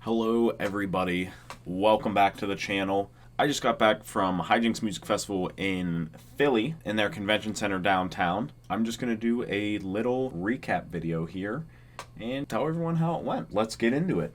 Hello everybody, welcome back to the channel. I just got back from Hijinx Music Festival in Philly in their convention center downtown. I'm just going to do a little recap video here and tell everyone how it went. Let's get into it.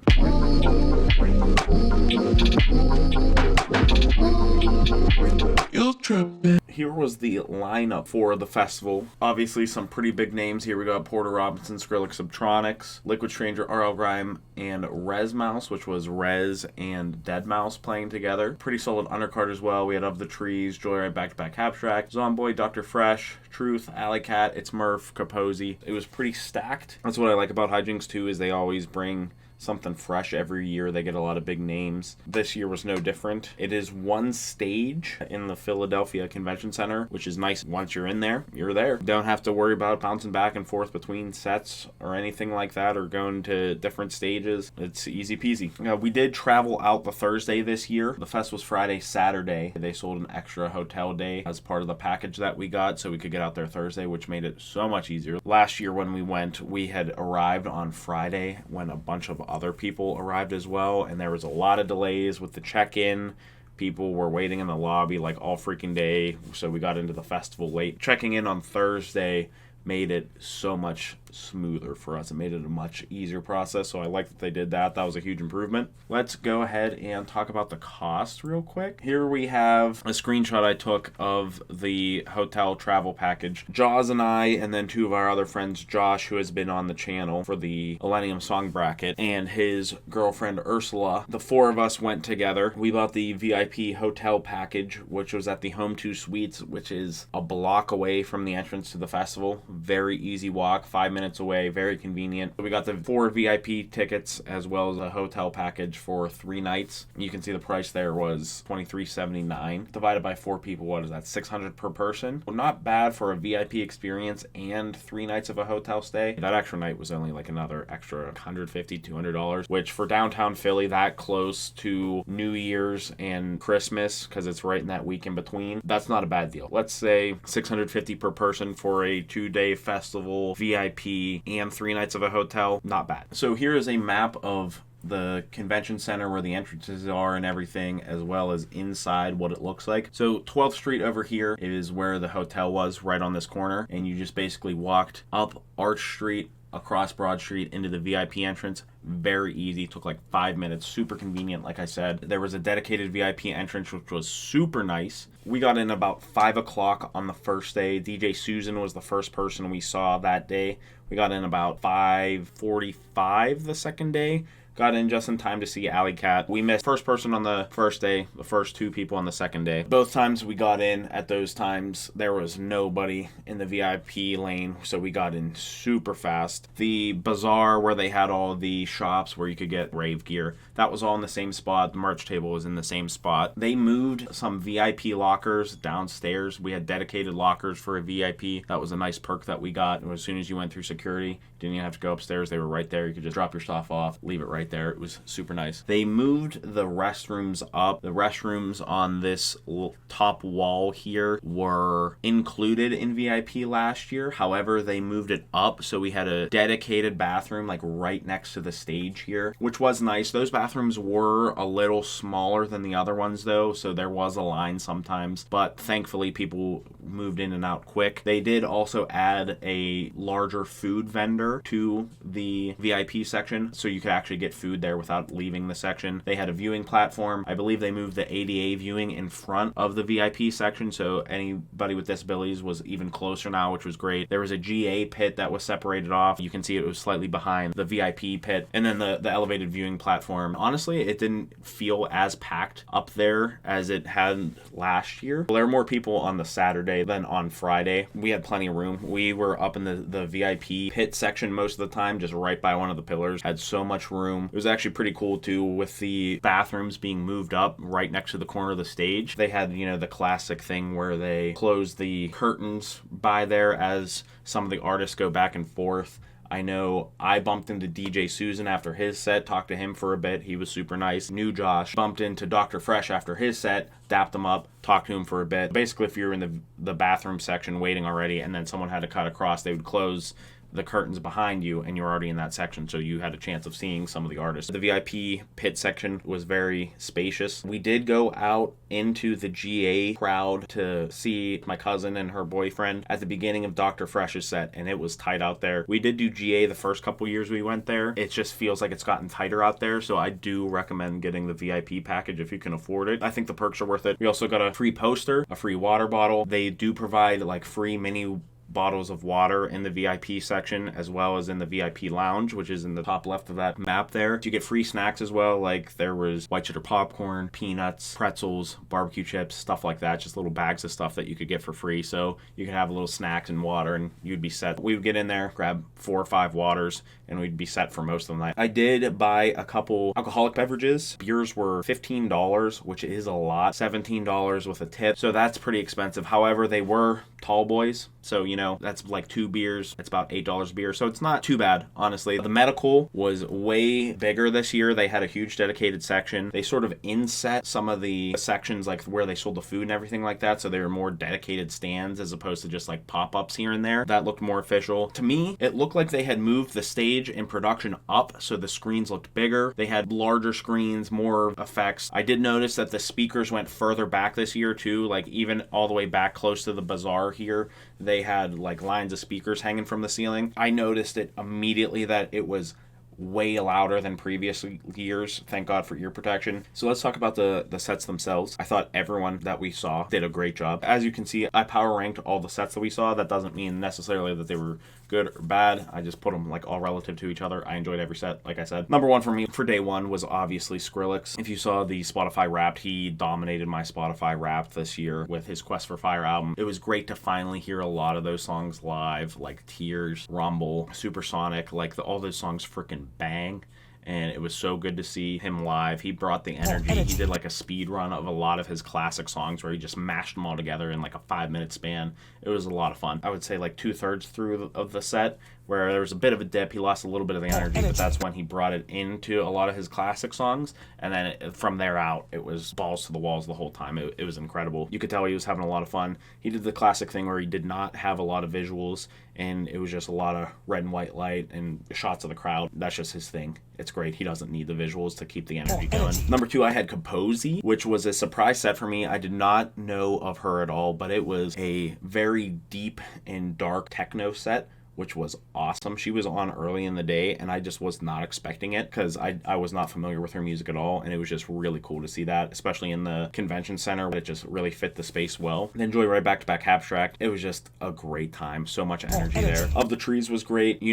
Here was the lineup for the festival. Obviously some pretty big names. Here we got Porter Robinson, Skrillex Subtronics, Liquid Stranger, RL Grime, and Rez Mouse, which was Rez and Dead Mouse playing together. Pretty solid undercard as well. We had Of the Trees, Joyride, Back to Back Abstract, Zomboy, Dr. Fresh, Truth, Alley Cat, It's Murph, Kaposi. It was pretty stacked. That's what I like about Hijinx too, is they always bring something fresh every year. They get a lot of big names. This year was no different. It is one stage in the Philadelphia Convention Center, which is nice. Once you're in there, you're there. Don't have to worry about bouncing back and forth between sets or anything like that, or going to different stages. It's easy peasy. We did travel out the Thursday this year. The fest was Friday, Saturday. They sold an extra hotel day as part of the package that we got, so we could get out there Thursday, which made it so much easier. Last year when we went, we had arrived on Friday when a bunch of other people arrived as well, and there was a lot of delays with the check-in. People were waiting in the lobby like all freaking day, so we got into the festival late. Checking in on Thursday made it so much smoother for us. It made it a much easier process, so I like that they did that. That was a huge improvement. Let's go ahead and talk about the cost real quick. Here we have a screenshot I took of the hotel travel package. Jaws and I, and then two of our other friends, Josh, who has been on the channel for the Millennium Song Bracket, and his girlfriend Ursula. The four of us went together. We bought the VIP hotel package, which was at the Home 2 Suites, which is a block away from the entrance to the festival. Very easy walk, 5 minutes away, very convenient. We got the 4 VIP tickets as well as a hotel package for 3 nights. You can see the price there was $23.79. Divided by 4 people, what is that, $600 per person? Well, not bad for a VIP experience and 3 nights of a hotel stay. That extra night was only like another extra $150, $200, which for downtown Philly, that close to New Year's and Christmas, because it's right in that week in between, that's not a bad deal. Let's say $650 per person for a 2-day festival, VIP, and 3 nights of a hotel. Not bad. So here is a map of the convention center where the entrances are and everything, as well as inside what it looks like. So 12th Street over here is where the hotel was, right on this corner, and you just basically walked up Arch Street, across Broad Street into the VIP entrance. Very easy, took like 5 minutes, super convenient. Like I said, there was a dedicated VIP entrance, which was super nice. We got in about 5 o'clock on the first day. DJ Susan was the first person we saw that day. We got in about 5:45 the second day. Got in just in time to see Alley Cat. We missed first person on the first day, the first 2 people on the second day. Both times we got in, at those times, there was nobody in the VIP lane, so we got in super fast. The bazaar where they had all the shops where you could get rave gear, that was all in the same spot. The merch table was in the same spot. They moved some VIP lockers downstairs. We had dedicated lockers for a VIP. That was a nice perk that we got. And as soon as you went through security, didn't even have to go upstairs. They were right there. You could just drop your stuff off, leave it right there. It was super nice. They moved the restrooms up. The restrooms on this top wall here were included in VIP last year. However, they moved it up, so we had a dedicated bathroom like right next to the stage here, which was nice. Those bathrooms were a little smaller than the other ones though, so there was a line sometimes, but thankfully people moved in and out quick. They did also add a larger food vendor to the VIP section, so you could actually get food there without leaving the section. They had a viewing platform. I believe they moved the ADA viewing in front of the VIP section, so anybody with disabilities was even closer now, which was great. There was a GA pit that was separated off. You can see it was slightly behind the VIP pit, and then the elevated viewing platform. Honestly, it didn't feel as packed up there as it had last year. Well, there were more people on the Saturday than on Friday. We had plenty of room. We were up in the VIP pit section most of the time, just right by one of the pillars. Had so much room. It was actually pretty cool too, with the bathrooms being moved up right next to the corner of the stage. They had, the classic thing where they close the curtains by there as some of the artists go back and forth. I know I bumped into DJ Susan after his set, talked to him for a bit. He was super nice. New Josh bumped into Dr. Fresh after his set, dapped him up, talked to him for a bit. Basically, if you were in the bathroom section waiting already and then someone had to cut across, they would close the curtains behind you and you're already in that section, so you had a chance of seeing some of the artists. The VIP pit section was very spacious. We did go out into the GA crowd to see my cousin and her boyfriend at the beginning of Dr. Fresh's set, and it was tight out there. We did do GA the first couple years we went there. It just feels like it's gotten tighter out there, so I do recommend getting the VIP package if you can afford it. I think the perks are worth it. We also got a free poster, a free water bottle. They do provide like free mini bottles of water in the VIP section, as well as in the VIP lounge, which is in the top left of that map there. You get free snacks as well, like there was white cheddar popcorn, peanuts, pretzels, barbecue chips, stuff like that, just little bags of stuff that you could get for free. So you could have a little snacks and water and you'd be set. We would get in there, grab 4 or 5 waters, and we'd be set for most of the night. I did buy a couple alcoholic beverages. Beers were $15, which is a lot. $17 with a tip, so that's pretty expensive. However, they were tall boys, so that's like 2 beers. It's about $8 a beer, so it's not too bad, honestly. The medical was way bigger this year. They had a huge dedicated section. They sort of inset some of the sections, like where they sold the food and everything like that, so they were more dedicated stands as opposed to just like pop-ups here and there. That looked more official. To me, it looked like they had moved the stage in production up, so the screens looked bigger. They had larger screens, more effects. I did notice that the speakers went further back this year too, like even all the way back close to the bazaar here. They had like lines of speakers hanging from the ceiling. I noticed it immediately that it was way louder than previous years. Thank God for ear protection. So let's talk about the sets themselves. I thought everyone that we saw did a great job. As you can see, I power ranked all the sets that we saw. That doesn't mean necessarily that they were good or bad. I just put them like all relative to each other. I enjoyed every set, like I said. Number one for me for day one was obviously Skrillex. If you saw the Spotify Wrapped, he dominated my Spotify Wrapped this year with his Quest for Fire album. It was great to finally hear a lot of those songs live, like Tears, Rumble, Supersonic, like all those songs freaking bang. And it was so good to see him live. He brought the energy. He did like a speed run of a lot of his classic songs where he just mashed them all together in like a 5-minute span. It was a lot of fun. I would say like 2/3 through of the set where there was a bit of a dip. He lost a little bit of the energy, but that's when he brought it into a lot of his classic songs. And then from there out, it was balls to the walls the whole time. It was incredible. You could tell he was having a lot of fun. He did the classic thing where he did not have a lot of visuals, and it was just a lot of red and white light and shots of the crowd. That's just his thing. It's great. He doesn't need the visuals to keep the energy going. Number 2, I had Composy, which was a surprise set for me. I did not know of her at all, but it was a very deep and dark techno set, which was awesome. She was on early in the day, and I just was not expecting it because I was not familiar with her music at all, and it was just really cool to see that, especially in the convention center. It just really fit the space well. Then Joyride back-to-back Abstract. It was just a great time. So much energy there. Of the Trees was great.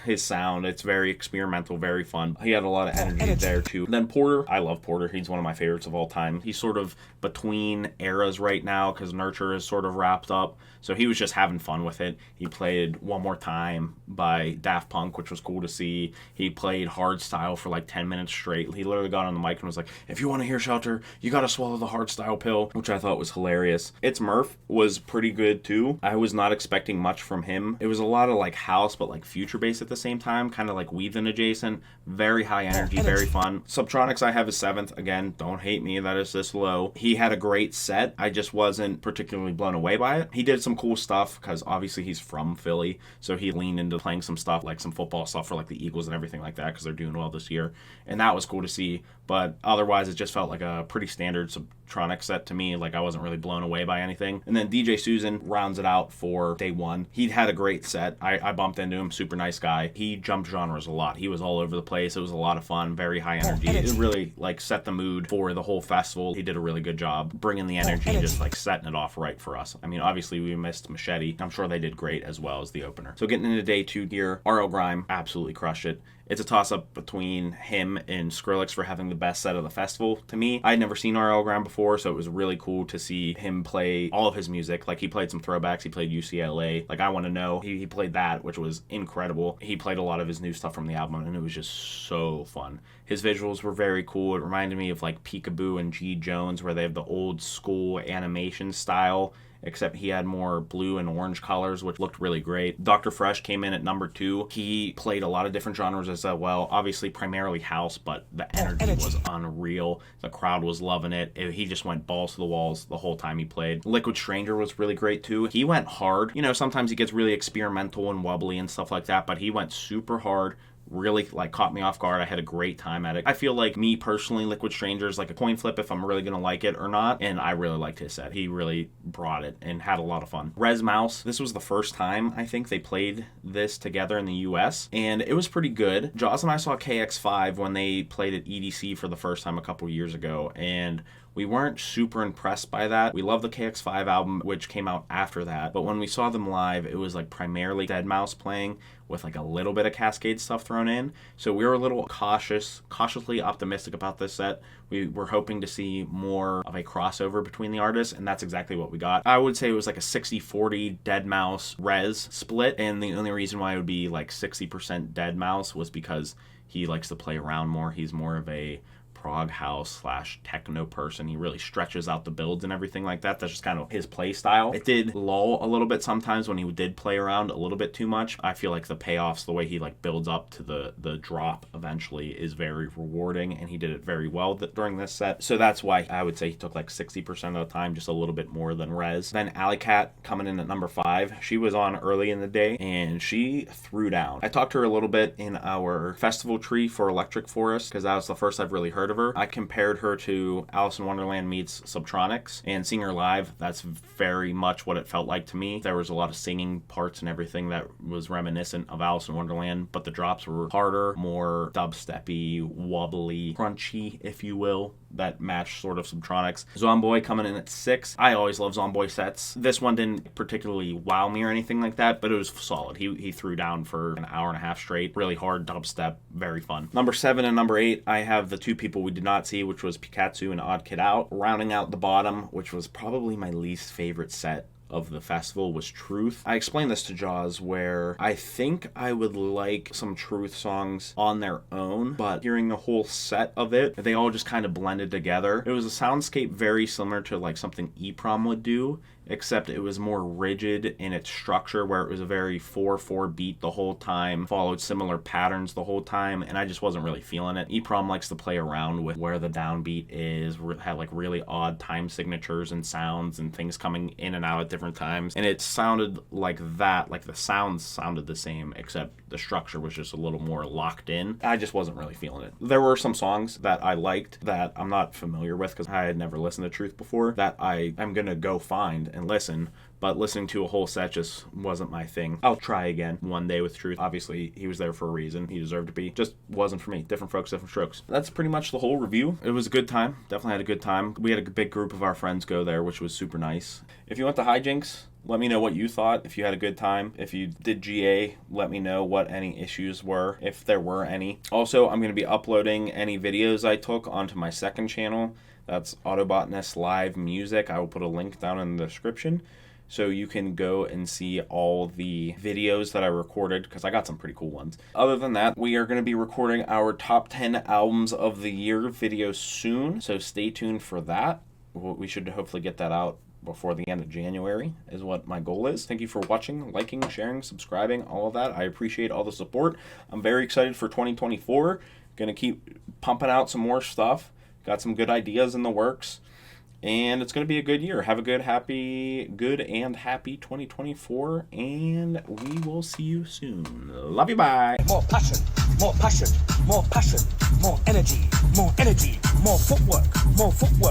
His sound, it's very experimental, very fun. He had a lot of energy there too. Then Porter. I love Porter. He's one of my favorites of all time. He's sort of between eras right now because Nurture is sort of wrapped up. So he was just having fun with it. He played One More Time by Daft Punk, which was cool to see. He played Hardstyle for like 10 minutes straight. He literally got on the mic and was like, if you want to hear Shelter, you got to swallow the Hardstyle pill, which I thought was hilarious. It's Murph was pretty good too. I was not expecting much from him. It was a lot of like house, but like future bass at the same time, kind of like Weathen adjacent. Very high energy, very fun. Subtronics I have is 7th. Again, don't hate me, that is this low. He had a great set. I just wasn't particularly blown away by it. He did some cool stuff because obviously he's from Philly, so he leaned into playing some stuff like some football stuff for like the Eagles and everything like that because they're doing well this year, and that was cool to see. But otherwise it just felt like a pretty standard Subtronic set to me. Like I wasn't really blown away by anything. And then DJ Susan rounds it out for day one. He had a great set. I bumped into him, super nice guy. He jumped genres a lot. He was all over the place. It was a lot of fun, very high energy. It really like set the mood for the whole festival. He did a really good job bringing the energy, just like setting it off right for us. I mean, obviously we missed Machete. I'm sure they did great as well as the opener. So getting into day 2 here, R.L. Grime absolutely crushed it. It's a toss-up between him and Skrillex for having the best set of the festival to me. I'd never seen R.L. Grime before, so it was really cool to see him play all of his music. Like, he played some throwbacks. He played UCLA. Like, I Want to Know. He played that, which was incredible. He played a lot of his new stuff from the album, and it was just so fun. His visuals were very cool. It reminded me of, like, Peekaboo and G. Jones, where they have the old school animation style. except he had more blue and orange colors, which looked really great. Dr. Fresh came in at number 2. He played a lot of different genres as well, obviously primarily house, but the energy was unreal. The crowd was loving it. He just went balls to the walls the whole time he played. Liquid Stranger was really great too. He went hard. You know, sometimes he gets really experimental and wobbly and stuff like that, but he went super hard. Really caught me off guard. I had a great time at it. I feel like me personally, Liquid Stranger is like a coin flip if I'm really gonna like it or not, and I really liked his set. He really brought it and had a lot of fun. Res Mouse, this was the first time I think they played this together in the US, and it was pretty good. Jaws and I saw KX5 when they played at EDC for the first time a couple years ago, and we weren't super impressed by that. We love the KX5 album, which came out after that, but when we saw them live, it was primarily Deadmau5 playing with a little bit of Cascade stuff thrown in. So we were a little cautiously optimistic about this set. We were hoping to see more of a crossover between the artists, and that's exactly what we got. I would say it was a 60-40 Deadmau5 Res split, and the only reason why it would be 60% Deadmau5 was because he likes to play around more. He's more of a prog house / techno person. He really stretches out the builds and everything like that. That's just kind of his play style. It did lull a little bit sometimes when he did play around a little bit too much. I feel like the payoffs, the way he builds up to the drop eventually is very rewarding, and he did it very well during this set. So that's why I would say he took 60% of the time, just a little bit more than Res. Then Alley Cat coming in at number 5. She was on early in the day and she threw down. I talked to her a little bit in our festival tree for Electric Forest because that was the first I've really heard of her. I compared her to Alice in Wonderland meets Subtronics, and seeing her live, that's very much what it felt like to me. There was a lot of singing parts and everything that was reminiscent of Alice in Wonderland, but the drops were harder, more dubsteppy, wobbly, crunchy, if you will, that matched sort of Subtronics. Zomboy coming in at 6. I always love Zomboy sets. This one didn't particularly wow me or anything like that, but it was solid. He threw down for an hour and a half straight. Really hard dubstep, very fun. Number 7 and number 8, I have the two people we did not see, which was Pikatsu and Odd Kid Out. Rounding out the bottom, which was probably my least favorite set of the festival, was Truth. I explained this to Jaws, where I think I would like some Truth songs on their own, but hearing the whole set of it, they all just kind of blended together. It was a soundscape very similar to something EPROM would do, except it was more rigid in its structure, where it was a very 4/4 beat the whole time, followed similar patterns the whole time, and I just wasn't really feeling it. EPROM likes to play around with where the downbeat is, have really odd time signatures and sounds and things coming in and out at different times, and it sounded like that, the sounds sounded the same, except the structure was just a little more locked in. I just wasn't really feeling it. There were some songs that I liked that I'm not familiar with because I had never listened to Truth before, that I am gonna go find and listen, but listening to a whole set just wasn't my thing. I'll try again one day with Truth. Obviously, he was there for a reason. He deserved to be. Just wasn't for me. Different folks, different strokes. That's pretty much the whole review. It was a good time. Definitely had a good time. We had a big group of our friends go there, which was super nice. If you went to Hijinx, let me know what you thought, if you had a good time. If you did GA, let me know what any issues were, if there were any. Also, I'm going to be uploading any videos I took onto my second channel. That's Autobotanist Live Music. I will put a link down in the description, so you can go and see all the videos that I recorded, because I got some pretty cool ones. Other than that, we are going to be recording our top 10 albums of the year video soon, so stay tuned for that. We should hopefully get that out before the end of January is what my goal is. Thank you for watching, liking, sharing, subscribing, all of that. I appreciate all the support. I'm very excited for 2024. Gonna keep pumping out some more stuff. Got some good ideas in the works, and it's going to be a good year. Have a good and happy 2024, and we will see you soon. Love you, bye. More passion, more passion, more passion, more energy, more energy, more footwork, more footwork.